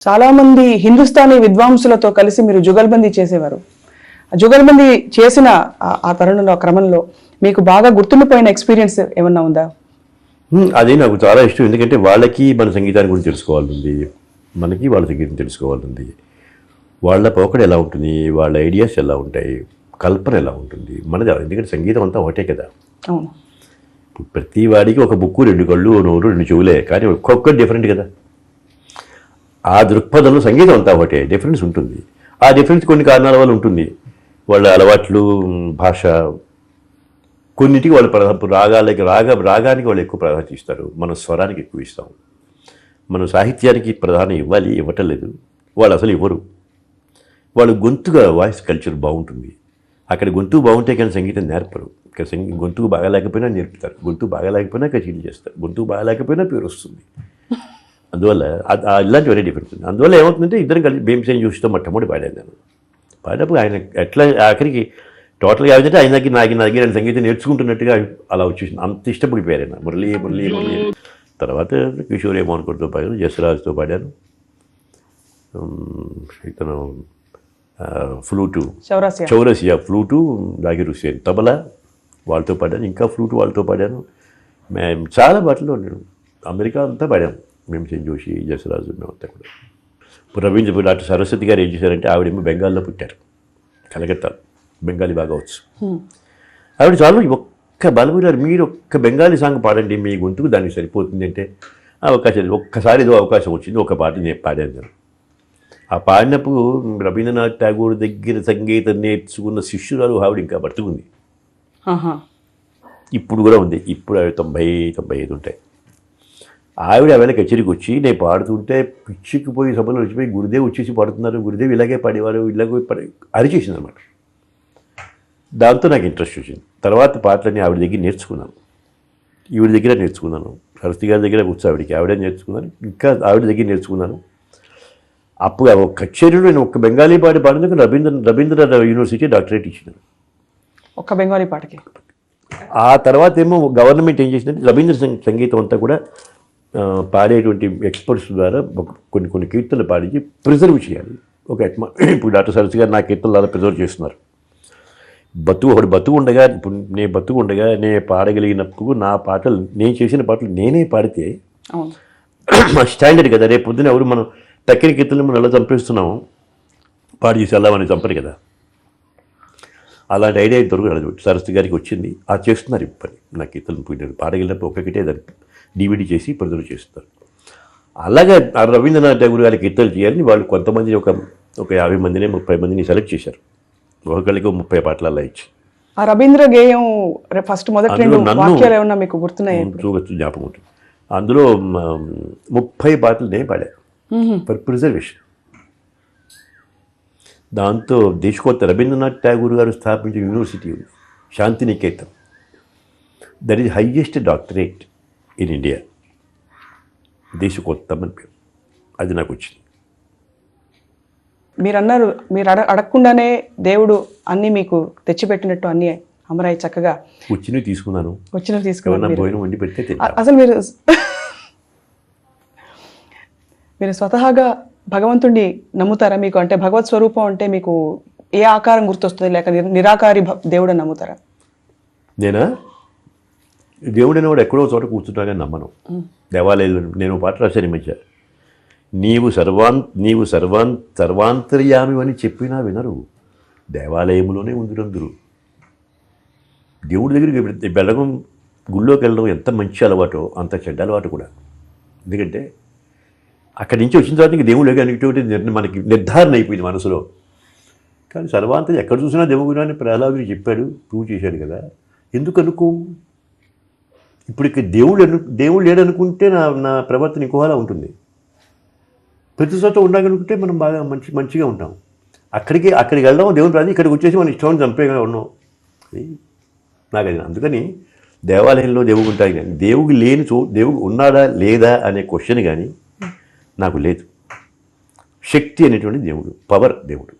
చాలామంది హిందుస్థానీ విద్వాంసులతో కలిసి మీరు జుగల్బందీ చేసేవారు. జుగల్బందీ చేసిన ఆ తరుణంలో క్రమంలో మీకు బాగా గుర్తుండిపోయిన ఎక్స్పీరియన్స్ ఏమన్నా ఉందా? అది నాకు చాలా ఇష్టం. ఎందుకంటే వాళ్ళకి మన సంగీతాన్ని గురించి తెలుసుకోవాలండి, మనకి వాళ్ళ సంగీతం తెలుసుకోవాలండి. వాళ్ళ పోకడ ఎలా ఉంటుంది, వాళ్ళ ఐడియాస్ ఎలా ఉంటాయి, కల్పన ఎలా ఉంటుంది మనది. ఎందుకంటే సంగీతం అంతా ఒకటే కదా. అవును. ప్రతి వాడికి ఒక ముక్కు, రెండు కళ్ళు, నోరు, రెండు చెవులే, కానీ ఒక్కొక్కటి డిఫరెంట్ కదా. ఆ దృక్పథంలో సంగీతం అంతా ఒకటే, డిఫరెన్స్ ఉంటుంది. ఆ డిఫరెన్స్ కొన్ని కారణాల వల్ల ఉంటుంది. వాళ్ళ అలవాట్లు, భాష, కొన్నిటికి వాళ్ళు రాగానికి వాళ్ళు ఎక్కువ ప్రాధాన్యత ఇస్తారు, మనం స్వరానికి ఎక్కువ ఇస్తాం. మనం సాహిత్యానికి ప్రాధాన్యం ఇవ్వాలి, ఇవ్వటం లేదు. వాళ్ళు అసలు ఇవ్వరు. వాళ్ళు గొంతుగా వాయిస్ కల్చర్ బాగుంటుంది. అక్కడ గొంతు బాగుంటే కానీ సంగీతం నేర్పరు. ఇక్కడ గొంతుకు బాగా లేకపోయినా నేర్పుతారు, గొంతు బాగా లేకపోయినా కచేరీ చేస్తారు, గొంతుకు బాగా లేకపోయినా పేరు వస్తుంది. అందువల్ల ఇలాంటి వెరీ డిఫరెన్స్ ఉంది. అందువల్ల ఏమవుతుందంటే ఇద్దరం కలిసి భీమసేన్ చూస్తూ మొట్టమొదటి పాడాను నేను. పాడినప్పుడు ఆయన ఎట్లా ఆఖరికి టోటల్గా ఏమంటే ఆయన దగ్గర ఆయన సంగీతం నేర్చుకుంటున్నట్టుగా అలా వచ్చేసింది. అంత ఇష్టపడిపోయారు ఆయన. మురళీ. తర్వాత కిషోర్ మోహన్కర్తో పాడాను, జసరాజ్తో పాడాను, ఇతను ఫ్లూటు చౌరసియా ఫ్లూటు, జాకిర్ హుస్సేన్ తబలా, వాళ్ళతో పాడాను. ఇంకా ఫ్లూటు వాళ్ళతో పాడాను. మేము చాలా పాటలు నేను అమెరికా అంతా పాడాము. భీమసేన్ జోషి, జసరాజు, మేమంతా కూడా. ఇప్పుడు డాక్టర్ సరస్వతి గారు ఏం చేశారంటే, ఆవిడేమో బెంగాల్లో పుట్టారు, కలకత్తా. బెంగాలీ బాగా వచ్చు ఆవిడ. చాలు ఒక్క బలమూరారు, మీరు ఒక్క బెంగాలీ సాంగ్ పాడండి, మీ గొంతుకు దానికి సరిపోతుంది అంటే అవకాశం. ఒక్కసారి ఏదో అవకాశం వచ్చింది, ఒక పాట నేను పాడాను నేను. ఆ పాడినప్పుడు రవీంద్రనాథ్ ఠాగూర్ దగ్గర సంగీతం నేర్చుకున్న శిష్యురాలు ఆవిడ ఇంకా బతుకుంది. ఇప్పుడు కూడా ఉంది. ఇప్పుడు ఆవిడ 90-95 ఉంటాయి. ఆవిడ ఆవిడ కచేరీకి వచ్చి నేను పాడుతుంటే పిచ్చికిపోయి సభలో వచ్చిపోయి గురుదేవ్ వచ్చేసి పాడుతున్నారు, గురుదేవ్ ఇలాగే పాడేవారు, ఇలాగే అరిచేసింది అనమాట. దాంతో నాకు ఇంట్రెస్ట్ వచ్చింది. తర్వాత పాటలన్నీ ఆవిడ దగ్గర నేర్చుకున్నాను, ఈవిడ దగ్గర నేర్చుకున్నాను, సరస్వతి గారి దగ్గర కూర్చో ఆవిడే నేర్చుకున్నాను, ఇంకా ఆవిడ దగ్గర నేర్చుకున్నాను. అప్పుడు ఒక కచేరీలో నేను ఒక్క బెంగాలీ పాడినందుకు రవీంద్ర యూనివర్సిటీ డాక్టరేట్ ఇచ్చినాను, ఒక్క బెంగాలీ పాటకి. ఆ తర్వాత ఏమో గవర్నమెంట్ ఏం చేసిందంటే రవీంద్ర సంగీతం అంతా కూడా పాడేటువంటి ఎక్స్పర్ట్స్ ద్వారా కొన్ని కీర్తనలు పాడించి ప్రిజర్వ్ చేయాలి. ఇప్పుడు డాక్టర్ సరస్వతి గారు నా కీర్తనలు అలా ప్రిజర్వ్ చేస్తున్నారు. బతుకు ఉండగా, ఇప్పుడు నేను బతుకు ఉండగా నేను పాడగలిగినప్పుడు నా పాటలు, నేను చేసిన పాటలు నేనే పాడితే స్టాండర్డ్ కదా. రేపు పొద్దున ఎవరు మనం తక్కిన కీర్తనలు మనం ఎలా చంపేస్తున్నాము, పాడి చేసి అలా మనం చంపరు కదా. అలాంటి ఐడియా ఇంతవరకు సరస్వతి గారికి వచ్చింది. అది చేస్తున్నారు ఇప్పుడు. నా కీర్తనలు పోయినారు పాడగలిగినప్పుడు ఒక్కొక్కటే దాన్ని డివిడీ చేసి ప్రజలు చేస్తారు. అలాగే రవీంద్రనాథ్ ఠాగూర్ గారి కీర్తనలు చేయాలని వాళ్ళు కొంతమంది ఒక 50 మందిని 30 మందిని సెలెక్ట్ చేశారు. ఒకళ్ళకి 30 పాటలు అలా ఇచ్చి. ఆ రవీంద్ర గేయం ఫస్ట్ మొదటి వాక్యాలు ఏమన్నా మీకు గుర్తున్నాయి? జ్ఞాపకం ఉంటుంది. అందులో 30 పాటలు నేను పాడాను ఫర్ ప్రిజర్వేషన్. దాంతో దేశకోత్త రవీంద్రనాథ్ ఠాగూర్ గారు స్థాపించిన యూనివర్సిటీ ఉంది, Shantiniketan. That is highest doctorate in India. Deshikottama అని పేరు. అది నాకు వచ్చింది. మీరు అన్నారు, మీరు అడగకుండానే దేవుడు అన్నీ మీకు తెచ్చిపెట్టినట్టు అన్నీ అమరాయి చక్కగా వచ్చినవి తీసుకున్నాను. భోజనం వండి పెడితే అసలు మీరు స్వతహాగా భగవంతుడిని నమ్ముతారా? మీకు అంటే భగవత్ స్వరూపం అంటే మీకు ఏ ఆకారం గుర్తొస్తుంది, లేక నిరాకారి దేవుడు నమ్ముతారా? నేనా? దేవుడు అనేవాడు ఎక్కడో చోట కూర్చుంటాగా నమ్మను. దేవాలయాలు నేను పాట రాశాను ఈ మధ్య. నీవు సర్వాంతర్యామి అని చెప్పినా వినరు, దేవాలయంలోనే ఉందిరందరూ. దేవుడి దగ్గరికి వెళ్ళడం, గుళ్ళోకి వెళ్ళడం ఎంత మంచి అలవాటో అంత చెడ్డ అలవాటు కూడా. ఎందుకంటే అక్కడి నుంచి వచ్చిన తర్వాత దేవుడు అనేటువంటి మనకి నిర్ధారణ అయిపోయింది మనసులో. కానీ సర్వాంతర్యం ఎక్కడ చూసినా దేవుడు అని ప్రహ్లాదుడు చెప్పాడు, ప్రూవ్ చేశాడు కదా. ఎందుకు అనుకో? ఇప్పుడు ఇక్కడ దేవుడు లేడనుకుంటే నా ప్రవర్తన ఇంకోలా ఉంటుంది. ప్రతి చోట ఉండగలుగుతే మనం బాగా మంచిగా ఉంటాం. అక్కడికి వెళ్ళడం దేవుని ప్రార్థన, ఇక్కడికి వచ్చేసి మనం ఇష్టం చంపేగా ఉన్నాం. నాకు అది. అందుకని దేవాలయంలో దేవుడు ఉంటాయి కానీ దేవుడు లేని దేవుడు ఉన్నాడా లేదా అనే క్వశ్చన్ కానీ నాకు లేదు. శక్తి అనేటువంటి దేవుడు, పవర్ దేవుడు.